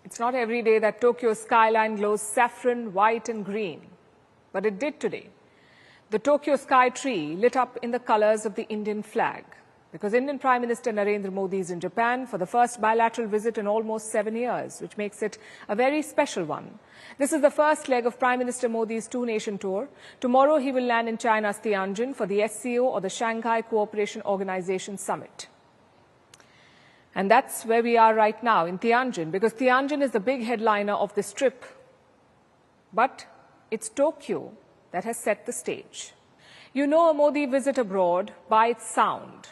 It's not every day that Tokyo's skyline glows saffron, white and green, but it did today. The Tokyo Sky Tree lit up in the colors of the Indian flag, because Indian Prime Minister Narendra Modi is in Japan for the first bilateral visit in almost 7 years, which makes it a very special one. This is the first leg of Prime Minister Modi's two-nation tour. Tomorrow he will land in China's Tianjin for the SCO, or the Shanghai Cooperation Organization Summit. And that's where we are right now, in Tianjin, because Tianjin is the big headliner of this trip. But it's Tokyo that has set the stage. You know a Modi visit abroad by its sound.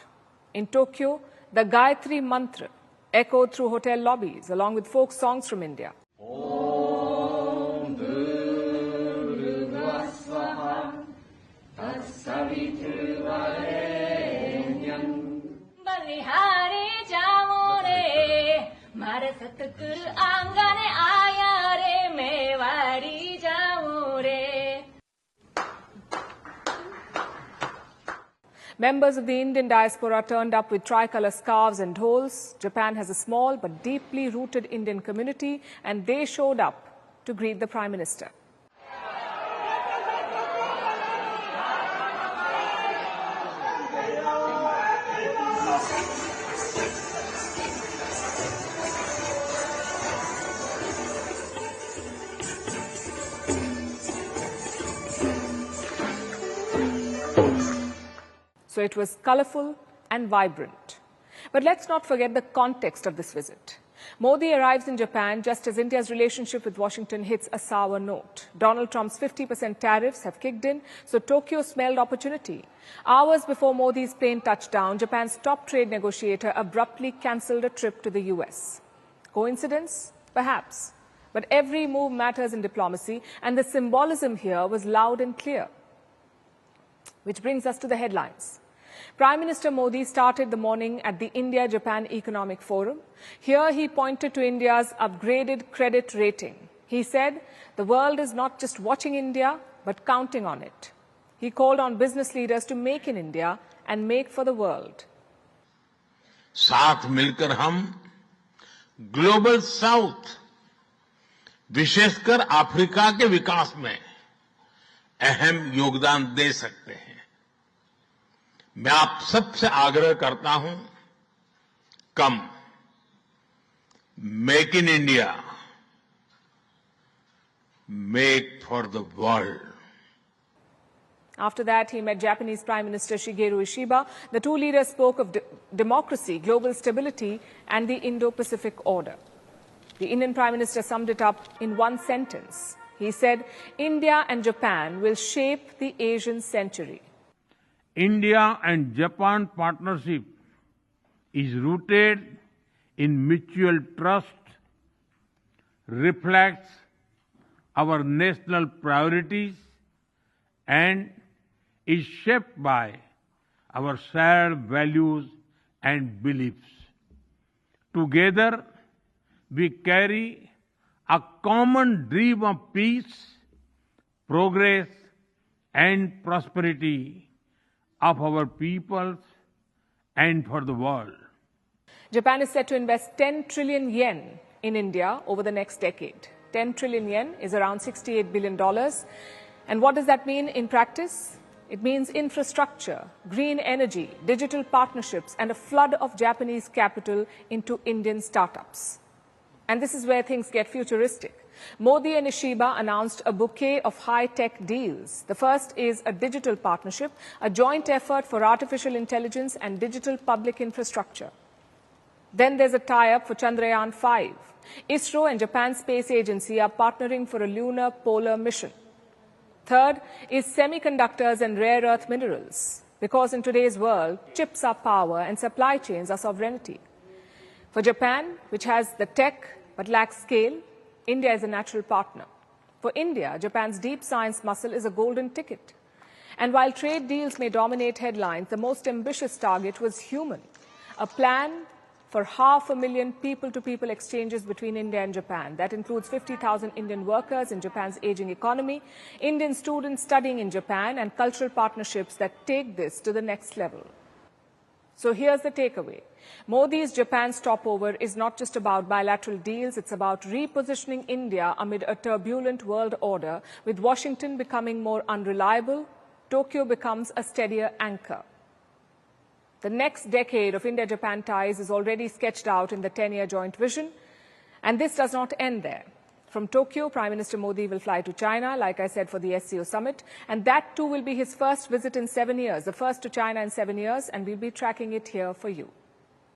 In Tokyo, the Gayatri Mantra echoed through hotel lobbies, along with folk songs from India. Members of the Indian diaspora turned up with tricolour scarves and dhols. Japan has a small but deeply rooted Indian community, and they showed up to greet the Prime Minister. So it was colourful and vibrant. But let's not forget the context of this visit. Modi arrives in Japan just as India's relationship with Washington hits a sour note. Donald Trump's 50% tariffs have kicked in, so Tokyo smelled opportunity. Hours before Modi's plane touched down, Japan's top trade negotiator abruptly cancelled a trip to the US. Coincidence? Perhaps. But every move matters in diplomacy, and the symbolism here was loud and clear. Which brings us to the headlines. Prime Minister Modi started the morning at the India-Japan Economic Forum. Here he pointed to India's upgraded credit rating. He said, the world is not just watching India, but counting on it. He called on business leaders to make in India and make for the world. साथ मिलकर हम global south, विशेषकर Africa के विकास में अहम योगदान दे सकते हैं। मैं आप सबसे आग्रह करता हूं, कम make in India, make for the world. After that, he met Japanese Prime Minister Shigeru Ishiba. The two leaders spoke of democracy, global stability, and the Indo-Pacific order. The Indian Prime Minister summed it up in one sentence. He said, India and Japan will shape the Asian century. India and Japan partnership is rooted in mutual trust, reflects our national priorities, and is shaped by our shared values and beliefs. Together, we carry a common dream of peace, progress, and prosperity of our peoples and for the world. Japan is set to invest 10 trillion yen in India over the next decade. 10 trillion yen is around $68 billion. And what does that mean in practice? It means infrastructure, green energy, digital partnerships, and a flood of Japanese capital into Indian startups. And this is where things get futuristic. Modi and Ishiba announced a bouquet of high-tech deals. The first is a digital partnership, a joint effort for artificial intelligence and digital public infrastructure. Then there's a tie-up for Chandrayaan-5. ISRO and Japan Space Agency are partnering for a lunar polar mission. Third is semiconductors and rare earth minerals, because in today's world, chips are power and supply chains are sovereignty. For Japan, which has the tech but lacks scale, India is a natural partner. For India, Japan's deep science muscle is a golden ticket. And while trade deals may dominate headlines, the most ambitious target was human. A plan for 500,000 people-to-people exchanges between India and Japan. That includes 50,000 Indian workers in Japan's aging economy, Indian students studying in Japan, and cultural partnerships that take this to the next level. So here's the takeaway. Modi's Japan stopover is not just about bilateral deals, it's about repositioning India amid a turbulent world order. With Washington becoming more unreliable, Tokyo becomes a steadier anchor. The next decade of India-Japan ties is already sketched out in the 10-year joint vision, and this does not end there. From Tokyo, Prime Minister Modi will fly to China, like I said, for the SCO summit, and that too will be his first visit in 7 years, the first to China in 7 years, and we'll be tracking it here for you.